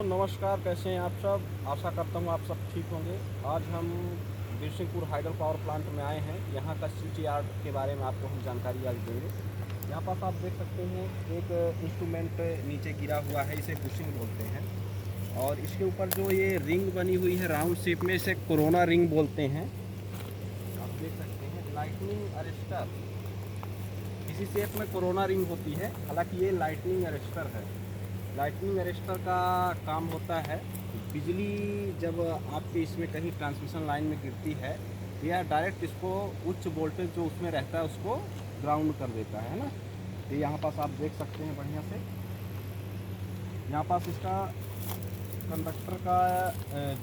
नमस्कार, कैसे हैं आप सब। आशा करता हूँ आप सब ठीक होंगे। आज हम बिरसिंहपुर हाइडल पावर प्लांट में आए हैं। यहाँ का सिटी आर्ट के बारे में आपको हम जानकारी आज देंगे। यहाँ पास आप देख सकते हैं एक इंस्ट्रूमेंट नीचे गिरा हुआ है, इसे बुशिंग बोलते हैं। और इसके ऊपर जो ये रिंग बनी हुई है राउंड शेप में, इसे कोरोना रिंग बोलते हैं। आप देख सकते हैं लाइटनिंग अरेस्टर, इसी शेप में कोरोना रिंग होती है। हालांकि ये लाइटनिंग अरेस्टर है। लाइटनिंग अरेस्टर का काम होता है, बिजली जब आपके इसमें कहीं ट्रांसमिशन लाइन में गिरती है, यह डायरेक्ट इसको उच्च वोल्टेज जो उसमें रहता है उसको ग्राउंड कर देता है ना। तो यहाँ पास आप देख सकते हैं बढ़िया से। यहाँ पास इसका कंडक्टर का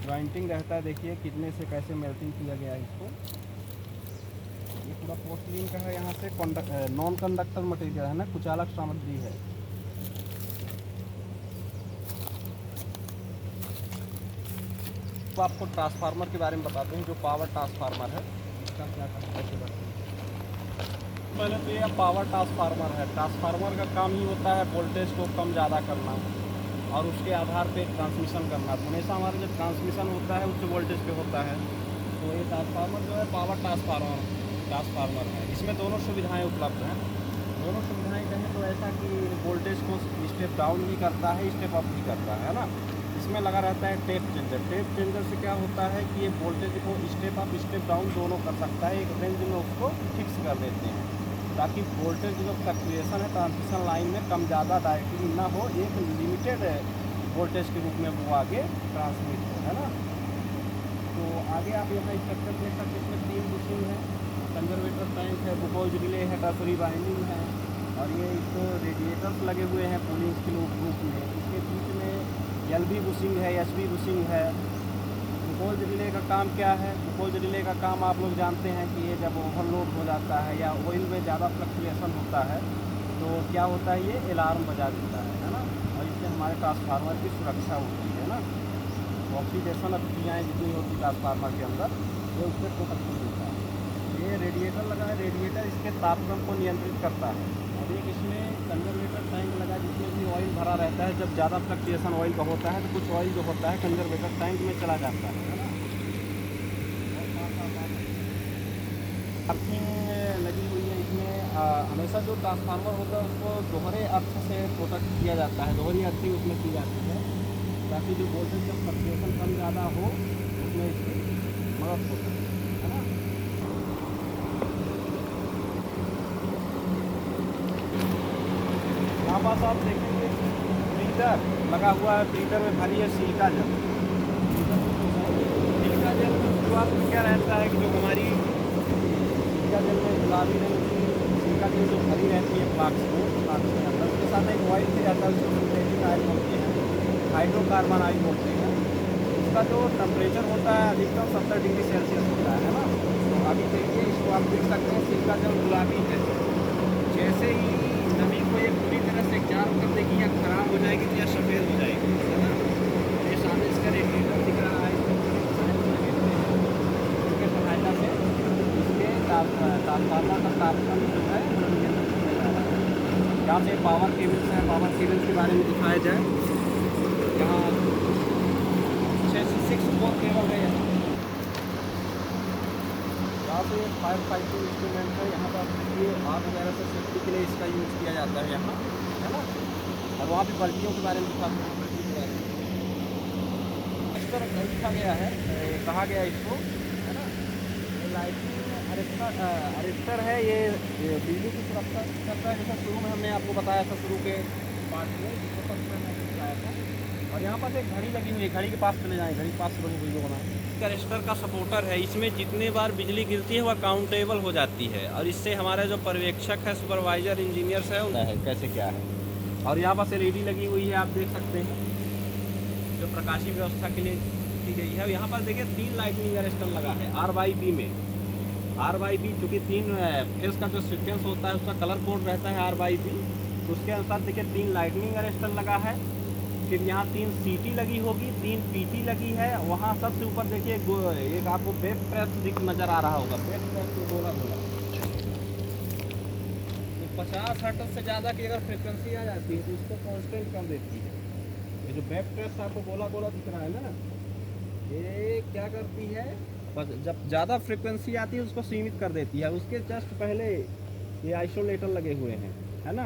जॉइंटिंग रहता है। देखिए कितने से कैसे मेल्टिंग किया गया है इसको। ये पूरा पोर्सलिन का है। यहाँ से नॉन कंडक्टर मटेरियल है ना, कुचालक सामग्री है। तो आपको ट्रांसफार्मर के बारे में बताते हैं। जो पावर ट्रांसफार्मर है इसका क्या कैसे बढ़ते हैं। पहले तो यह पावर ट्रांसफार्मर है। ट्रांसफार्मर का काम ही होता है वोल्टेज को कम ज़्यादा करना और उसके आधार पे ट्रांसमिशन करना। तो हमेशा हमारा जब ट्रांसमिशन होता है उच्च वोल्टेज पे होता है। तो ये ट्रांसफार्मर जो है पावर ट्रांसफार्मर है। इसमें दोनों सुविधाएँ उपलब्ध हैं। दोनों सुविधाएँ कहें तो ऐसा कि वोल्टेज को स्टेप डाउन भी करता है, स्टेप अप भी करता है ना। इसमें लगा रहता है टेप चेंजर। टेप चेंजर से क्या होता है कि ये वोल्टेज को स्टेप अप स्टेप डाउन दोनों कर सकता है। एक रेंज में उसको फिक्स कर देते हैं ताकि वोल्टेज जो फ्लक्चुएशन है ट्रांसमिशन लाइन में कम ज़्यादा डायरेक्टली ना हो, एक लिमिटेड वोल्टेज के रूप में वो आगे ट्रांसमिट हो, है ना। तो आगे आप यहाँ स्ट्रक्चर देख सकते हैं। इसमें 3 बुशिंग है, कंजर्वेटर टैंक है, बुकोज रिले है, टर्सरी बाइंडिंग है और ये इसको रेडिएटर्स लगे हुए हैं कूलिंग के रूप में। इसके बीच में एलवी बुशिंग है, एसवी बुशिंग है। बुकोज रिले का काम क्या है। बुकोज रिले का काम आप लोग जानते हैं कि ये जब ओवरलोड हो जाता है या ऑयल में ज़्यादा फ्लक्चुएशन होता है तो क्या होता है, ये अलार्म बजा देता है ना। और इससे हमारे ट्रांसफार्मर की सुरक्षा होती है ना। ऑक्सीडेशन अभिक्रियाएँ जितनी होती ट्रांसफार्मर के अंदर ये उससे प्रोटेक्शन देता है। ये रेडिएटर लगा है। रेडिएटर इसके तापक्रम को नियंत्रित करता है। और एक इसमें कंजर्वेटर टैंक लगा जिसमें भी ऑयल भरा रहता है। जब ज़्यादा फ्लक्चुएशन ऑयल का होता है तो कुछ ऑयल जो होता है कंजर्वेटर टैंक में चला जाता है ना। अर्थिंग लगी हुई है इसमें। हमेशा जो ट्रांसफार्मर होता है उसको दोहरे अर्थ से प्रोटेक्ट किया जाता है। दोहरी अर्थिंग उसमें की जाती है ताकि जो वोल्टेज जब फ्लक्चुएशन कम ज़्यादा हो उसमें इसकी मदद हो सके, है ना। यहाँ पास आप देखेंगे प्रीटर लगा हुआ है। प्रीटर में भरी है सिलिका जल। सिलिका जल में शुरुआत में क्या रहता है कि जो हमारी सिलिका जल में गुलाबी रंग की सिलिका जल जो भरी रहती है फ्लास्क में अंदर, उसके साथ एक ऑयल भी रहता है, उसको सिंथेटिक ऑयल बोलते हैं, हाइड्रोकार्बन ऑयल बोलते हैं। इसका जो टेम्परेचर होता है अधिकतम 70 डिग्री सेल्सियस होता है ना। तो अभी देखिए इसको आप देख सकते हैं सिलिका जल गुलाबी है। जैसे ही नमी को ये पूरी तरह से एग्जाम कर देगी या ख़राब हो जाएगी तो या सफ़ेद हो जाएगी, है ना। ये सामने इसका रेडिएटर दिख रहा है, इसके सहायता से इसके ट्रांसफार्मर का तापमान जो है नियंत्रित किया जा रहा है। यहाँ से पावर केबल्स हैं। पावर केबल्स के बारे में दिखाया जाए, यहाँ 6 4 केबल है। यहाँ पे फायर फाइटिंग इंस्ट्रूमेंट है। यहाँ पर देखिए आग वगैरह से सेफ्टी के लिए इसका यूज़ किया जाता है यहाँ, है ना। और वहाँ पे बल्टियों के बारे में दिखाते हैं। बल्टी के बारे में इस तरह लिखा गया है, कहा गया इसको, है ना। ये लाइटिंग अरेस्टर है। ये बिजली की सुरक्षा करता है। जैसा शुरू में हमने आपको बताया था, शुरू के पार्ट में जिसको तक मैंने बताया था। और यहाँ पर एक घड़ी लगी हुई है। घड़ी के पास चले जाएँ, घड़ी के पास लोगों वीडियो बनाए। अरेस्टर का सपोर्टर है। इसमें जितने बार बिजली गिरती है वह काउंटेबल हो जाती है और इससे हमारे जो पर्यवेक्षक है, सुपरवाइजर, इंजीनियर्स है कैसे क्या है। और यहाँ पर एलईडी लगी हुई है, आप देख सकते हैं, जो प्रकाशीय व्यवस्था के लिए की गई है। यहाँ पर देखिए 3 लाइटनिंग अरेस्टर लगा है RYB में। RYB चूँकि 3 फेस का जो सीक्वेंस होता है उसका कलर कोड रहता है RYB, तो उसके अनुसार देखिए 3 लाइटनिंग अरेस्टर लगा है। फिर यहाँ 3 सीटी लगी होगी, 3 पीटी लगी है। वहाँ सबसे ऊपर देखिए एक आपको बैक प्रेस दिख नज़र आ रहा होगा। बैक प्रेस को बोला 50 हर्ट्ज से ज़्यादा की अगर फ्रिक्वेंसी आ जाती है तो उसको कांस्टेंट कर देती है। ये जो बैक ट्रैप्स आपको गोला गोला दिख रहा है ना, ये क्या करती है, बस जब ज़्यादा फ्रिक्वेंसी आती है उसको सीमित कर देती है। उसके जस्ट पहले ये आइसोलेटर लगे हुए हैं, है ना,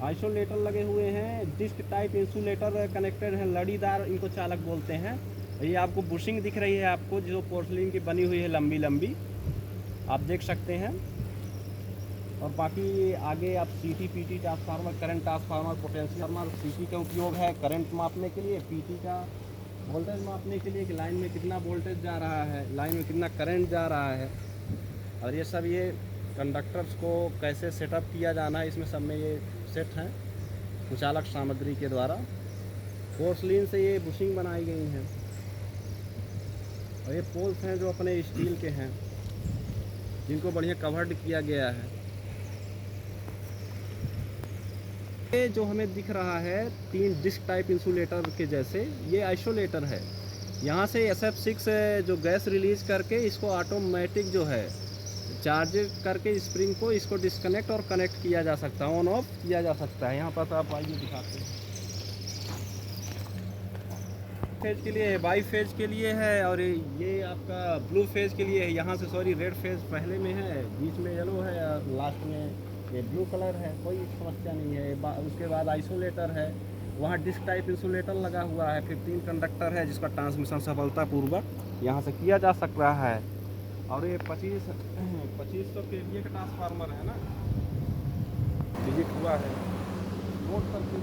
आइसोलेटर लगे हुए हैं, डिस्क टाइप इंसुलेटर कनेक्टेड है, लड़ीदार इनको चालक बोलते हैं। ये आपको बुशिंग दिख रही है आपको, जो पोर्सलिन की बनी हुई है लंबी लंबी, आप देख सकते हैं। और बाकी आगे आप सीटी PT transformer, current transformer, potential सीटी का उपयोग है करंट मापने के लिए, पीटी का वोल्टेज मापने के लिए कि लाइन में कितना वोल्टेज जा रहा है, लाइन में कितना करंट जा रहा है। और ये सब ये कंडक्टर्स को कैसे सेटअप किया जाना है, इसमें सब में ये सेट हैं कुचालक सामग्री के द्वारा। पोर्सलिन से ये बुशिंग बनाई गई हैं। और ये पोल्स हैं जो अपने स्टील के हैं, जिनको बढ़िया कवर्ड किया गया है। ये जो हमें दिख रहा है 3 डिस्क टाइप इंसुलेटर के जैसे, ये आइसोलेटर है। यहाँ से SF6 जो गैस रिलीज करके इसको ऑटोमेटिक जो है चार्ज करके स्प्रिंग को इसको डिस्कनेक्ट और कनेक्ट किया जा सकता है, ऑन ऑफ किया जा सकता है। यहाँ पर आप आइए दिखाते हैं। फेज के लिए है, बाई फेज के लिए है, और ये आपका ब्लू फेज के लिए है। यहाँ से सॉरी रेड फेज पहले में है, बीच में येलो है और लास्ट में ये ब्लू कलर है, कोई समस्या नहीं है। उसके बाद आइसोलेटर है, वहाँ डिस्क टाइप इंसुलेटर लगा हुआ है, 15 कंडक्टर है जिसका ट्रांसमिशन सफलतापूर्वक यहाँ से किया जा सक रहा है। और ये 2500 kVA का ट्रांसफार्मर है ना, विजिट हुआ है, नोट करके